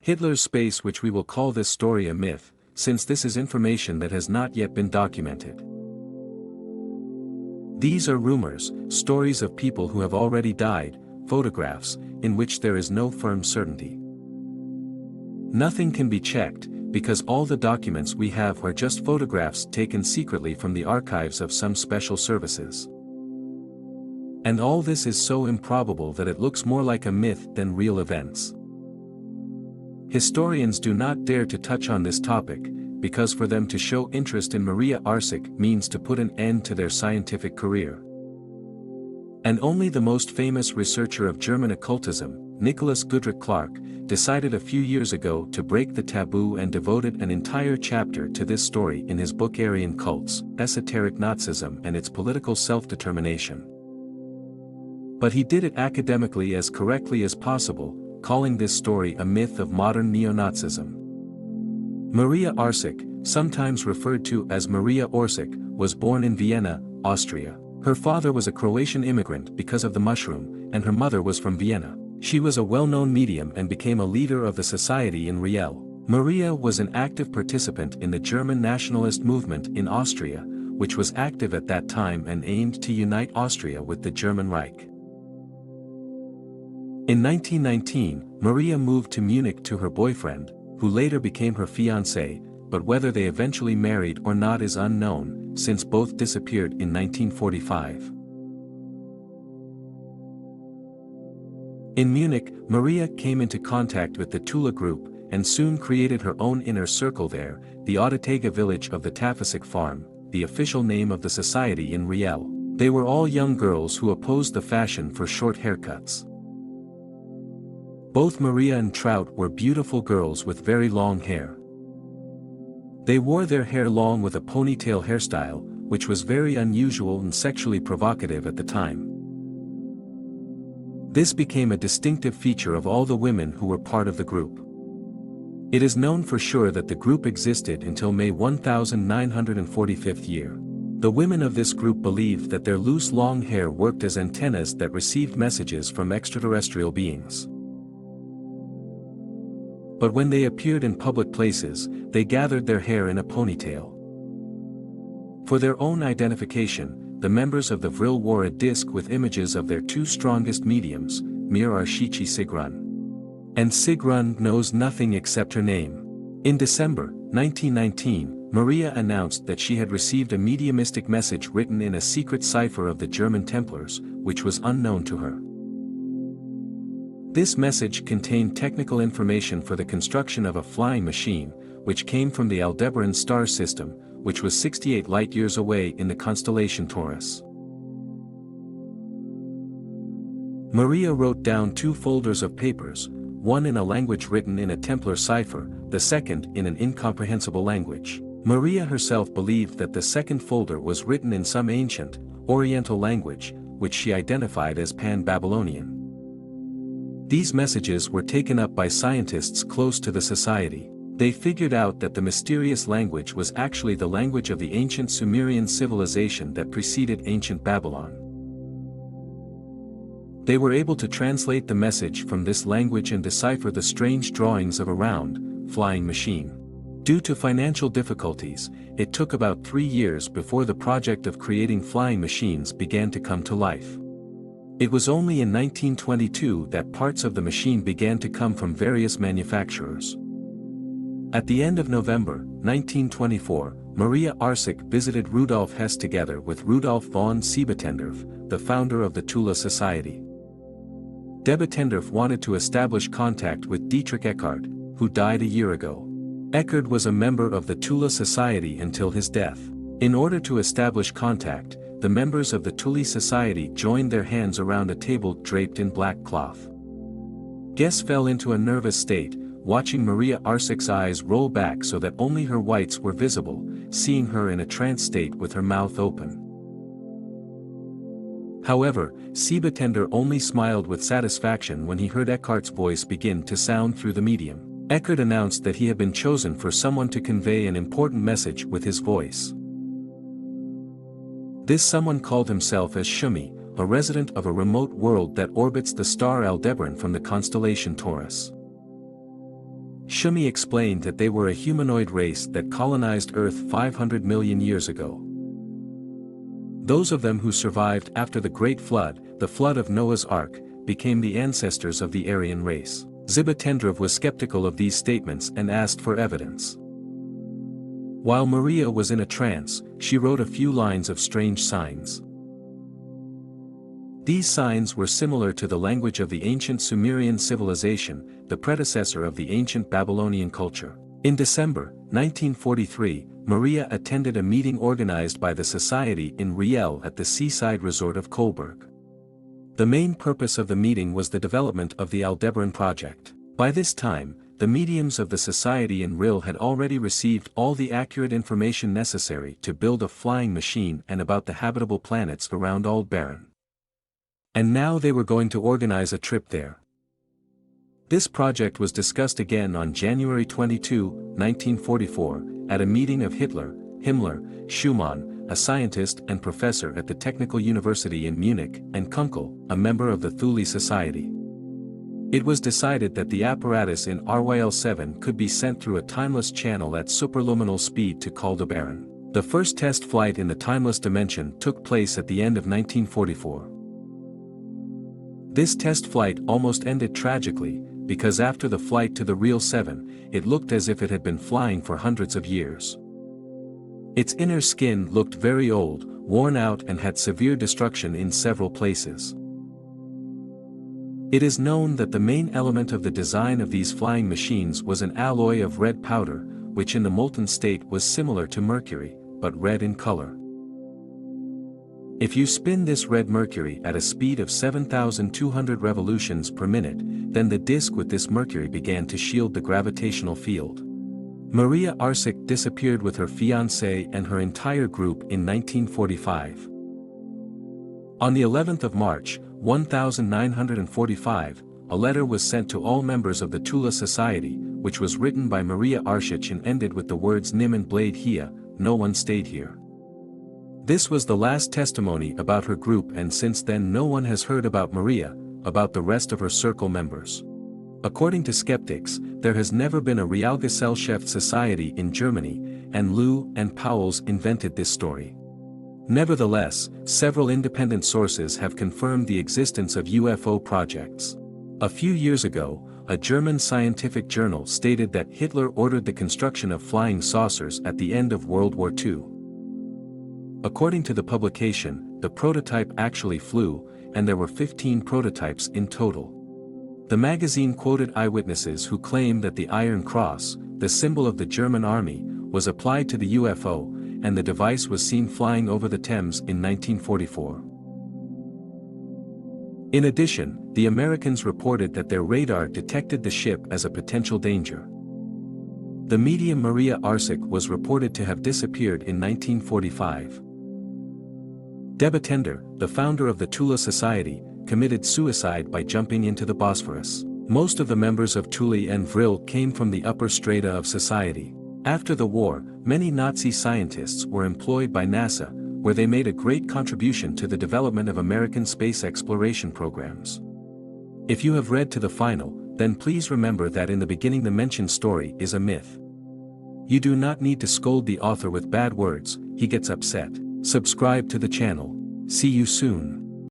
Hitler's space, which we will call this story a myth, since this is information that has not yet been documented. These are rumors, stories of people who have already died, photographs, in which there is no firm certainty. Nothing can be checked, because all the documents we have are just photographs taken secretly from the archives of some special services. And all this is so improbable that it looks more like a myth than real events. Historians do not dare to touch on this topic, because for them to show interest in Maria Orsic means to put an end to their scientific career. And only the most famous researcher of German occultism, Nicholas Goodrick-Clark, decided a few years ago to break the taboo and devoted an entire chapter to this story in his book Aryan Cults, Esoteric Nazism and its Political Self-Determination. But he did it academically as correctly as possible, calling this story a myth of modern neo-Nazism. Maria Orsic, sometimes referred to as Maria Orsic, was born in Vienna, Austria. Her father was a Croatian immigrant because of the mushroom, and her mother was from Vienna. She was a well-known medium and became a leader of the society in Vril. Maria was an active participant in the German nationalist movement in Austria, which was active at that time and aimed to unite Austria with the German Reich. In 1919, Maria moved to Munich to her boyfriend, who later became her fiancé, but whether they eventually married or not is unknown, since both disappeared in 1945. In Munich, Maria came into contact with the Tula group, and soon created her own inner circle there, the Audetega village of the Tafasic farm, the official name of the society in Vril. They were all young girls who opposed the fashion for short haircuts. Both Maria and Trout were beautiful girls with very long hair. They wore their hair long with a ponytail hairstyle, which was very unusual and sexually provocative at the time. This became a distinctive feature of all the women who were part of the group. It is known for sure that the group existed until May 1945 year. The women of this group believed that their loose long hair worked as antennas that received messages from extraterrestrial beings. But when they appeared in public places, they gathered their hair in a ponytail. For their own identification, the members of the Vril wore a disc with images of their two strongest mediums, Maria Orsic Sigrun. And Sigrun knows nothing except her name. In December 1919, Maria announced that she had received a mediumistic message written in a secret cipher of the German Templars, which was unknown to her. This message contained technical information for the construction of a flying machine, which came from the Aldebaran star system, which was 68 light-years away in the constellation Taurus. Maria wrote down 2 folders of papers, one in a language written in a Templar cipher, the second in an incomprehensible language. Maria herself believed that the second folder was written in some ancient, Oriental language, which she identified as Pan-Babylonian. These messages were taken up by scientists close to the society. They figured out that the mysterious language was actually the language of the ancient Sumerian civilization that preceded ancient Babylon. They were able to translate the message from this language and decipher the strange drawings of a round, flying machine. Due to financial difficulties, it took about 3 years before the project of creating flying machines began to come to life. It was only in 1922 that parts of the machine began to come from various manufacturers. At the end of November 1924, Maria Orsic visited Rudolf Hess together with Rudolf von Siebetendorf, the founder of the Tula Society. Siebetendorf wanted to establish contact with Dietrich Eckart, who died a year ago. Eckart was a member of the Tula Society until his death. In order to establish contact, the members of the Tula Society joined their hands around a table draped in black cloth. Guests fell into a nervous state, watching Maria Orsic's eyes roll back so that only her whites were visible, seeing her in a trance state with her mouth open. However, Siebetender only smiled with satisfaction when he heard Eckart's voice begin to sound through the medium. Eckart announced that he had been chosen for someone to convey an important message with his voice. This someone called himself as Shumi, a resident of a remote world that orbits the star Aldebaran from the constellation Taurus. Shumi explained that they were a humanoid race that colonized Earth 500 million years ago. Those of them who survived after the Great Flood, the flood of Noah's Ark, became the ancestors of the Aryan race. Zibitendrov was skeptical of these statements and asked for evidence. While Maria was in a trance, she wrote a few lines of strange signs. These signs were similar to the language of the ancient Sumerian civilization, the predecessor of the ancient Babylonian culture. In December 1943, Maria attended a meeting organized by the society in Vril at the seaside resort of Kolberg. The main purpose of the meeting was the development of the Aldebaran project. By this time, the mediums of the society in Vril had already received all the accurate information necessary to build a flying machine and about the habitable planets around Aldebaran. And now they were going to organize a trip there. This project was discussed again on January 22, 1944, at a meeting of Hitler, Himmler, Schumann, a scientist and professor at the Technical University in Munich, and Kunkel, a member of the Thule Society. It was decided that the apparatus in RYL-7 could be sent through a timeless channel at superluminal speed to Aldebaran. The first test flight in the timeless dimension took place at the end of 1944. This test flight almost ended tragically, because after the flight to the Real 7, it looked as if it had been flying for hundreds of years. Its inner skin looked very old, worn out and had severe destruction in several places. It is known that the main element of the design of these flying machines was an alloy of red powder, which in the molten state was similar to mercury, but red in color. If you spin this red mercury at a speed of 7,200 revolutions per minute, then the disk with this mercury began to shield the gravitational field. Maria Orsic disappeared with her fiancé and her entire group in 1945. On the 11th of March, 1945, a letter was sent to all members of the Tula Society, which was written by Maria Orsic and ended with the words Nim and Blade Hia, no one stayed here. This was the last testimony about her group, and since then no one has heard about Maria, about the rest of her circle members. According to skeptics, there has never been a Realgesellschaft society in Germany, and Lew and Powell's invented this story. Nevertheless, several independent sources have confirmed the existence of UFO projects. A few years ago, a German scientific journal stated that Hitler ordered the construction of flying saucers at the end of World War II. According to the publication, the prototype actually flew, and there were 15 prototypes in total. The magazine quoted eyewitnesses who claimed that the Iron Cross, the symbol of the German army, was applied to the UFO, and the device was seen flying over the Thames in 1944. In addition, the Americans reported that their radar detected the ship as a potential danger. The medium Maria Orsic was reported to have disappeared in 1945. Debatender, the founder of the Tula Society, committed suicide by jumping into the Bosphorus. Most of the members of Thule and Vril came from the upper strata of society. After the war, many Nazi scientists were employed by NASA, where they made a great contribution to the development of American space exploration programs. If you have read to the final, then please remember that in the beginning the mentioned story is a myth. You do not need to scold the author with bad words, he gets upset. Subscribe to the channel. See you soon.